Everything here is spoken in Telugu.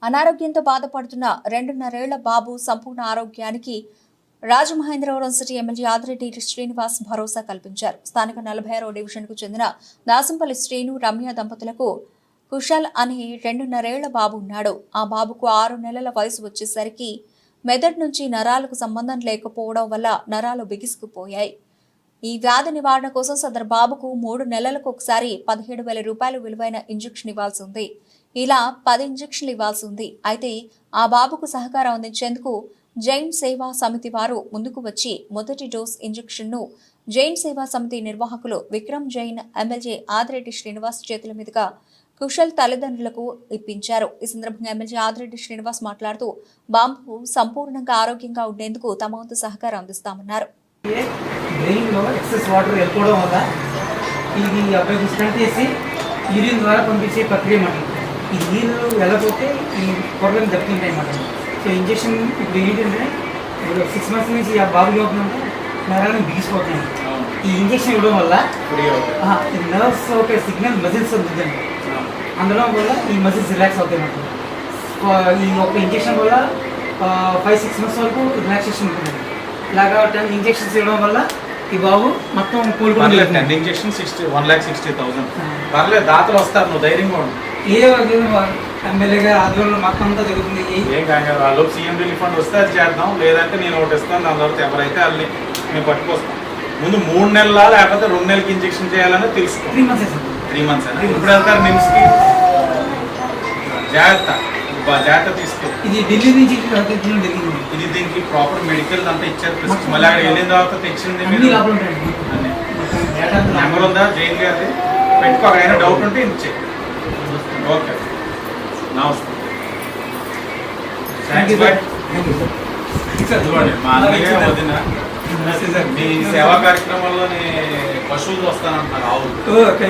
అనారోగ్యంతో బాధపడుతున్న 2.5 ఏళ్ల బాబు సంపూర్ణ ఆరోగ్యానికి రాజమహేంద్రవరం సిటీ ఎమ్మెల్యే ఆదిరెడ్డి శ్రీనివాస్ భరోసా కల్పించారు. స్థానిక 46వ డివిజన్కు చెందిన దాసంపల్లి శ్రీను, రమ్య దంపతులకు కుశల్ అనే 2.5 ఏళ్ల బాబు ఉన్నాడు. ఆ బాబుకు 6 నెలల వయసు వచ్చేసరికి మెదడు నుంచి నరాలకు సంబంధం లేకపోవడం వల్ల నరాలు బిగుసుకుపోయాయి. ఈ వ్యాధి నివారణ కోసం సదరు బాబుకు 3 నెలలకు ఒకసారి 17,000 రూపాయలు విలువైన ఇంజెక్షన్ ఇవ్వాల్సి ఉంది. ఇలా 10 ఇంజెక్షన్లు ఇవ్వాల్సి ఉంది. అయితే ఆ బాబుకు సహకారం అందించేందుకు జైన్ సేవా సమితి వారు ముందుకు వచ్చి మొదటి డోస్ ఇంజెక్షన్ను జైన్ సేవా సమితి నిర్వాహకులు విక్రమ్ జైన్, ఎమ్మెల్యే ఆదిరెడ్డి శ్రీనివాస్ చేతుల మీదుగా కుశల్ తల్లిదండ్రులకు ఇప్పించారు. ఈ సందర్భంగా ఎమ్మెల్యే ఆదిరెడ్డి శ్రీనివాస్ మాట్లాడుతూ బాబు సంపూర్ణంగా ఆరోగ్యంగా ఉండేందుకు తమ వంతు సహకారం అందిస్తామన్నారు. బ్రెయిన్లో ఎక్సెస్ వాటర్ వెళ్ళిపోవడం వల్ల ఇది అబ్బాయికి స్టంట్ చేసి యూరిన్ ద్వారా పంపించే ప్రక్రియ అన్నమాట. ఈ నీళ్ళు వెళ్ళకపోతే ఈ పొరలను దెబ్బతింటాయి అన్నమాట. సో ఇంజక్షన్ ఇప్పుడు ఏంటంటే ఇప్పుడు 6 months నుంచి ఆ బాబు అవుతుందంటే నరాలను బిగిసిపోతున్నాయి. ఈ ఇంజక్షన్ ఇవ్వడం వల్ల ఈ నర్వ్స్ ఒక సిగ్నల్ మజిల్స్ ఉంటుందండి. అందులో వల్ల ఈ మజిల్స్ రిలాక్స్ అవుతాయి అన్నమాట. ఈ ఒక ఇంజక్షన్ వల్ల 5-6 months వరకు రిలాక్సేషన్ ఉంటుంది. ఇలాగా 10 ఇంజెక్షన్స్ ఇవ్వడం వల్ల ఈ బాబు మొత్తం కోలుకోలేదు. 10 ఇంజెక్షన్ 1,60,000 పర్లేదు, దాతలు వస్తారు, నువ్వు ధైర్యంగా ఉండు. ఏదో ఎమ్మెల్యే గారు ఆధ్వర్యంలో మొత్తం అంతా జరుగుతుంది. ఏం కాదు, వాళ్ళు సీఎం రిలీఫ్ ఫండ్ వస్తే అది చేద్దాం, లేదంటే నేను ఒకటి ఇస్తాను, దాని తర్వాత ఎవరైతే వాళ్ళని మేము పట్టుకొస్తాం. ముందు 3 నెలల లేకపోతే 2 నెలలకి ఇంజెక్షన్ చేయాలని తెలుసుకో. 3 months 3 months ఇప్పుడు వెళ్తారు నిమ్స్కి. జాగ్రత్త తీసుకెళ్ళి ఇది ఢిల్లీ నుంచి జరిగింది. ఇది దీనికి ప్రాపర్ మెడికల్ అంతా ఇచ్చారు. మళ్ళీ అక్కడ వెళ్ళిన తర్వాత తెచ్చింది నెంబర్ ఉందా జైన్ గారిది, పెట్టుకో. అయినా డౌట్ ఉంటే ఇచ్చే. ఓకే, నమస్తే. మా అన్నయ్య వదిన మీ సేవా కార్యక్రమంలో పశువులు వస్తానంటున్నారు, ఆవులు.